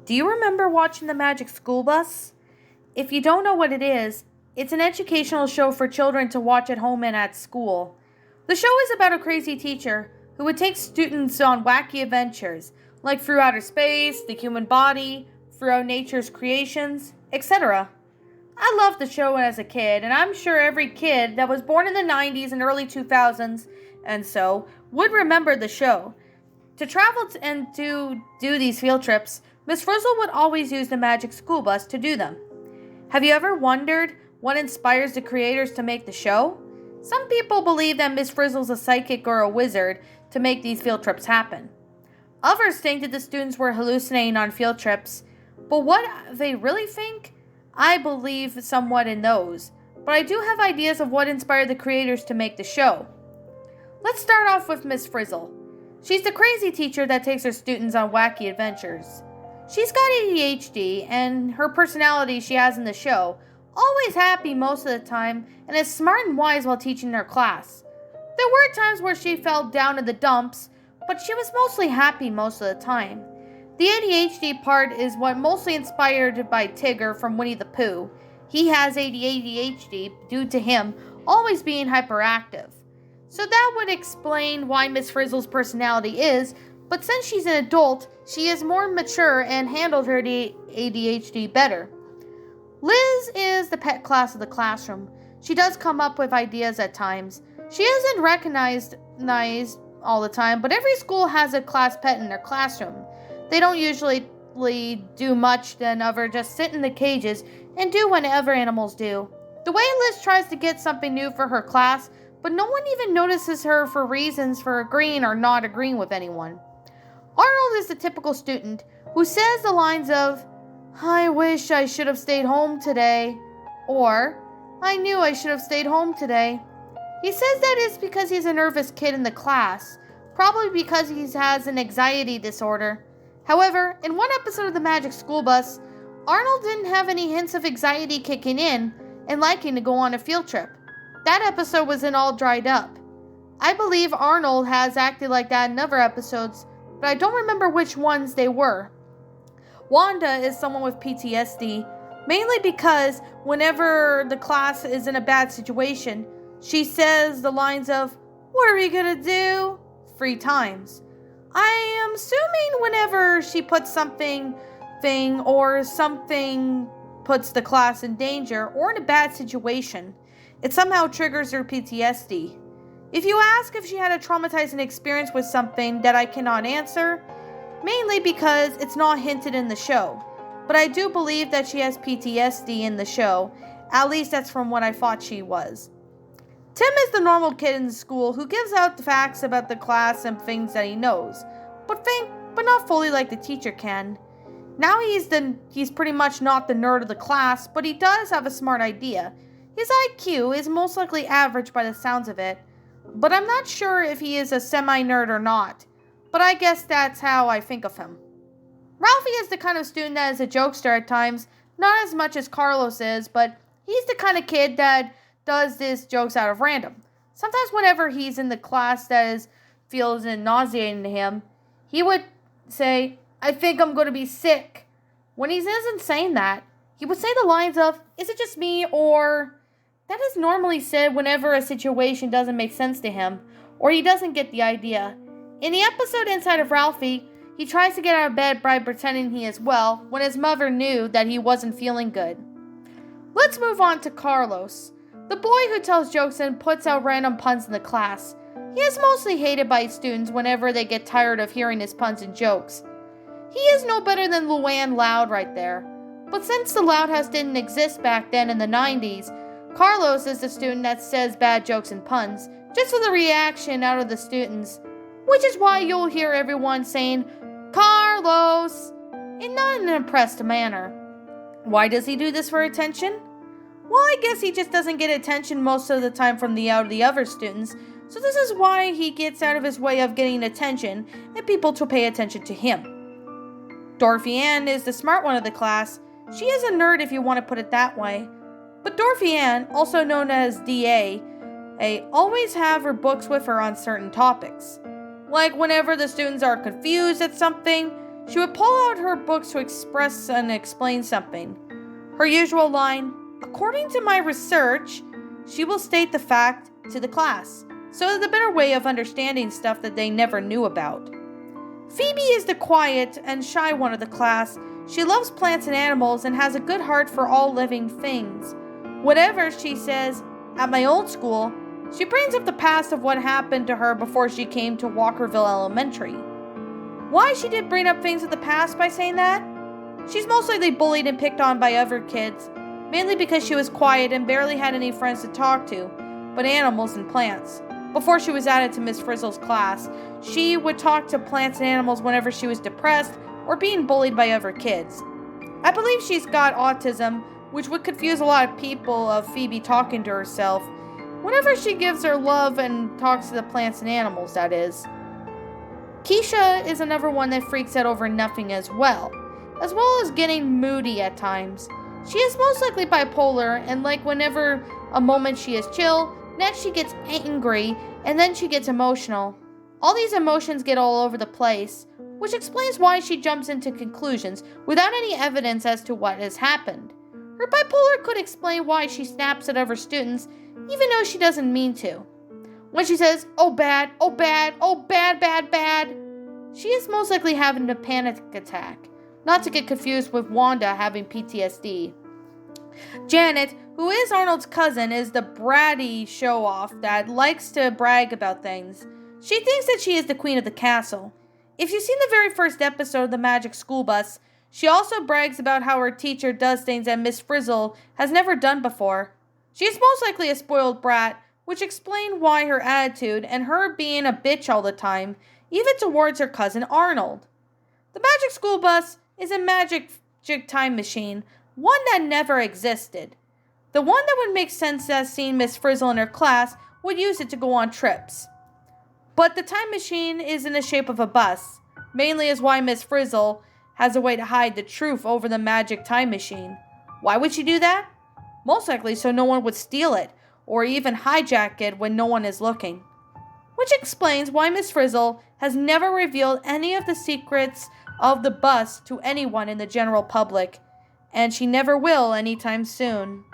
Do you remember watching The Magic School Bus? If you don't know what it is, it's an educational show for children to watch at home and at school. The show is about a crazy teacher who would take students on wacky adventures, like through outer space, the human body, throughout nature's creations, etc. I loved the show as a kid, and I'm sure every kid that was born in the 90s and early 2000s and so would remember the show. To travel and to do these field trips, Miss Frizzle would always use the Magic School Bus to do them. Have you ever wondered what inspires the creators to make the show? Some people believe that Miss Frizzle's a psychic or a wizard to make these field trips happen. Others think that the students were hallucinating on field trips, but what they really think? I believe somewhat in those, but I do have ideas of what inspired the creators to make the show. Let's start off with Miss Frizzle. She's the crazy teacher that takes her students on wacky adventures. She's got ADHD, and her personality she has in the show, always happy most of the time, and is smart and wise while teaching her class. There were times where she fell down in the dumps, but she was mostly happy most of the time. The ADHD part is what mostly inspired by Tigger from Winnie the Pooh. He has ADHD due to him always being hyperactive. So that would explain why Miss Frizzle's personality is, but since she's an adult, she is more mature and handled her ADHD better. Liz is the pet class of the classroom. She does come up with ideas at times. She isn't recognized all the time, but every school has a class pet in their classroom. They don't usually do much than ever just sit in the cages and do whatever animals do. The way Liz tries to get something new for her class, but no one even notices her for reasons for agreeing or not agreeing with anyone. Arnold is the typical student who says the lines of, "I wish I should have stayed home today," or, "I knew I should have stayed home today." He says that is because he's a nervous kid in the class, probably because he has an anxiety disorder. However, in one episode of The Magic School Bus, Arnold didn't have any hints of anxiety kicking in and liking to go on a field trip. That episode wasn't all dried up. I believe Arnold has acted like that in other episodes, but I don't remember which ones they were. Wanda is someone with PTSD, mainly because whenever the class is in a bad situation, she says the lines of, "What are we gonna do?" 3 times. I am assuming whenever she puts something puts the class in danger or in a bad situation, it somehow triggers her PTSD. If you ask if she had a traumatizing experience with something that I cannot answer, mainly because it's not hinted in the show, but I do believe that she has PTSD in the show, at least that's from what I thought she was. Tim is the normal kid in school who gives out the facts about the class and things that he knows, but not fully like the teacher can. Now he's pretty much not the nerd of the class, but he does have a smart idea. His IQ is most likely average by the sounds of it, but I'm not sure if he is a semi-nerd or not, but I guess that's how I think of him. Ralphie is the kind of student that is a jokester at times, not as much as Carlos is, but he's the kind of kid that does these jokes out of random. Sometimes whenever he's in the class that feels nauseating to him, he would say, "I think I'm going to be sick." When he isn't saying that, he would say the lines of, "Is it just me?" or that is normally said whenever a situation doesn't make sense to him, or he doesn't get the idea. In the episode Inside of Ralphie, he tries to get out of bed by pretending he is well when his mother knew that he wasn't feeling good. Let's move on to Carlos, the boy who tells jokes and puts out random puns in the class. He is mostly hated by his students whenever they get tired of hearing his puns and jokes. He is no better than Luann Loud right there. But since the Loud House didn't exist back then in the 90s, Carlos is the student that says bad jokes and puns, just for the reaction out of the students, which is why you'll hear everyone saying, "Carlos," in not an impressed manner. Why does he do this for attention? Well, I guess he just doesn't get attention most of the time from the other students, so this is why he gets out of his way of getting attention and people to pay attention to him. Dorothy Ann is the smart one of the class. She is a nerd if you want to put it that way. But Dorothy Ann, also known as DA, always have her books with her on certain topics. Like whenever the students are confused at something, she would pull out her books to express and explain something. Her usual line, "According to my research," she will state the fact to the class, so it's a better way of understanding stuff that they never knew about. Phoebe is the quiet and shy one of the class. She loves plants and animals and has a good heart for all living things. Whatever she says, "At my old school," she brings up the past of what happened to her before she came to Walkerville Elementary. Why she did bring up things of the past by saying that? She's most likely bullied and picked on by other kids, mainly because she was quiet and barely had any friends to talk to, but animals and plants. Before she was added to Miss Frizzle's class, she would talk to plants and animals whenever she was depressed or being bullied by other kids. I believe she's got autism, which would confuse a lot of people of Phoebe talking to herself, whenever she gives her love and talks to the plants and animals, that is. Keisha is another one that freaks out over nothing as well as getting moody at times. She is most likely bipolar, and like whenever a moment she is chill, next she gets angry, and then she gets emotional. All these emotions get all over the place, which explains why she jumps into conclusions without any evidence as to what has happened. Her bipolar could explain why she snaps at other students, even though she doesn't mean to. When she says, "Oh bad, oh bad, oh bad, bad, bad," she is most likely having a panic attack, not to get confused with Wanda having PTSD. Janet, who is Arnold's cousin, is the bratty show-off that likes to brag about things. She thinks that she is the queen of the castle. If you've seen the very first episode of the Magic School Bus, she also brags about how her teacher does things that Miss Frizzle has never done before. She is most likely a spoiled brat, which explains why her attitude and her being a bitch all the time, even towards her cousin Arnold. The Magic School Bus is a magic time machine, one that never existed. The one that would make sense as seeing Miss Frizzle in her class would use it to go on trips. But the time machine is in the shape of a bus, mainly is why Miss Frizzle has a way to hide the truth over the magic time machine. Why would she do that? Most likely so no one would steal it, or even hijack it when no one is looking. Which explains why Miss Frizzle has never revealed any of the secrets of the bus to anyone in the general public, and she never will anytime soon.